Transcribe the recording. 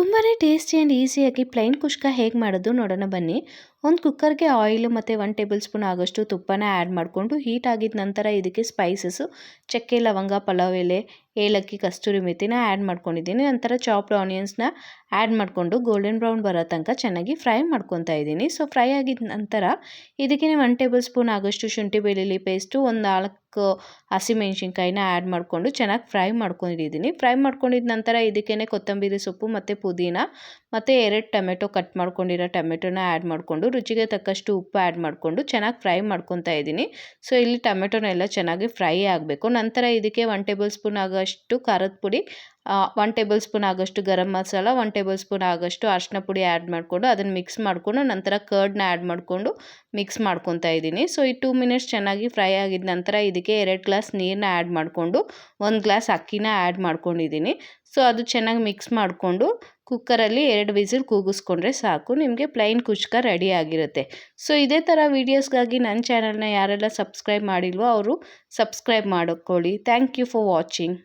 ತುಂಬಾ tasty and ಈಸಿಯಾಗಿ plain ಕುಷ್ಕ ಹೇಗೆ ಮಾಡೋದು ನೋಡೋಣ ಬನ್ನಿ. ಒಂದು ಕುಕ್ಕರ್ಗೆ ಆಯಿಲ್ ಮತ್ತು 1 ಟೇಬಲ್ ಸ್ಪೂನ್ ಆಗೋಷ್ಟು ತುಪ್ಪನ ಆ್ಯಡ್ ಮಾಡಿಕೊಂಡು ಹೀಟ್ ಆಗಿದ ನಂತರ ಇದಕ್ಕೆ ಸ್ಪೈಸಸ್ಸು ಚಕ್ಕೆ ಲವಂಗ ಪಲಾವ್ ಎಲೆ ಏಲಕ್ಕಿ ಕಸ್ತೂರಿ ಮೆಥಿನ ಆ್ಯಡ್ ಮಾಡ್ಕೊಂಡಿದ್ದೀನಿ. ನಂತರ ಚಾಪ್ಡ್ ಆನಿಯನ್ಸ್ನ ಆ್ಯಡ್ ಮಾಡಿಕೊಂಡು ಗೋಲ್ಡನ್ ಬ್ರೌನ್ ಬರೋ ತನಕ ಚೆನ್ನಾಗಿ ಫ್ರೈ ಮಾಡ್ಕೊತಾ ಇದ್ದೀನಿ. ಸೊ ಫ್ರೈ ಆಗಿದ ನಂತರ ಇದಕ್ಕೆ 1 ಟೇಬಲ್ ಸ್ಪೂನ್ ಆಗೋಷ್ಟು ಶುಂಠಿ ಬೆಳ್ಳುಳ್ಳಿ ಪೇಸ್ಟು, ಒಂದು 4 ಹಸಿಮೆಣ್ಸಿನ್ಕಾಯಿನ ಆ್ಯಡ್ ಮಾಡಿಕೊಂಡು ಚೆನ್ನಾಗಿ ಫ್ರೈ ಮಾಡ್ಕೊಂಡಿದ್ದೀನಿ. ಫ್ರೈ ಮಾಡ್ಕೊಂಡಿದ ನಂತರ ಇದಕ್ಕೇ ಕೊತ್ತಂಬರಿ ಸೊಪ್ಪು ಮತ್ತು ಪುದೀನ ಮತ್ತು 2 ಟೊಮೆಟೊ ಕಟ್ ಮಾಡ್ಕೊಂಡಿರೋ ಟೊಮೆಟೊನ ಆ್ಯಡ್ ಮಾಡಿಕೊಂಡು ರುಚಿಗೆ ತಕ್ಕಷ್ಟು ಉಪ್ಪು ಆ್ಯಡ್ ಮಾಡಿಕೊಂಡು ಚೆನ್ನಾಗಿ ಫ್ರೈ ಮಾಡ್ಕೊತಾ ಇದ್ದೀನಿ. ಸೊ ಇಲ್ಲಿ ಟೊಮೆಟೊನೆಲ್ಲ ಚೆನ್ನಾಗಿ ಫ್ರೈ ಆಗಬೇಕು. ನಂತರ ಇದಕ್ಕೆ 1 ಟೇಬಲ್ ಸ್ಪೂನ್ ಆಗೋಷ್ಟು ಖಾರದ ಪುಡಿ, 1 ಟೇಬಲ್ ಸ್ಪೂನ್ ಆಗೋಷ್ಟು ಗರಂ ಮಸಾಲ, 1 ಟೇಬಲ್ ಸ್ಪೂನ್ ಆಗೋಷ್ಟು ಅರಿಶಿನ ಪುಡಿ ಆ್ಯಡ್ ಮಾಡಿಕೊಂಡು ಅದನ್ನು ಮಿಕ್ಸ್ ಮಾಡಿಕೊಂಡು ನಂತರ ಕರ್ಡ್ನ ಆ್ಯಡ್ ಮಾಡಿಕೊಂಡು ಮಿಕ್ಸ್ ಮಾಡ್ಕೊತಾ ಇದ್ದೀನಿ. ಸೊ ಈ 2 ಮಿನಿಟ್ಸ್ ಚೆನ್ನಾಗಿ ಫ್ರೈ ಆಗಿದ ನಂತರ ಇದಕ್ಕೆ 2 ಗ್ಲಾಸ್ ನೀರನ್ನ ಆ್ಯಡ್ ಮಾಡಿಕೊಂಡು 1 ಗ್ಲಾಸ್ ಅಕ್ಕಿನ ಆ್ಯಡ್ ಮಾಡ್ಕೊಂಡಿದ್ದೀನಿ. ಸೊ ಅದು ಚೆನ್ನಾಗಿ ಮಿಕ್ಸ್ ಮಾಡಿಕೊಂಡು ಕುಕ್ಕರಲ್ಲಿ 2 ವಿಸಿಲ್ ಕೂಗಿಸ್ಕೊಂಡ್ರೆ ಸಾಕು, ನಿಮಗೆ ಪ್ಲೈನ್ ಕುಷ್ಕ ರೆಡಿ ಆಗಿರುತ್ತೆ. ಸೊ ಇದೇ ಥರ ವೀಡಿಯೋಸ್ಗಾಗಿ ನನ್ನ ಚಾನಲ್ನ ಯಾರೆಲ್ಲ ಸಬ್ಸ್ಕ್ರೈಬ್ ಮಾಡಿಲ್ವೋ ಅವರು ಸಬ್ಸ್ಕ್ರೈಬ್ ಮಾಡ್ಕೊಳ್ಳಿ. Thank you for watching.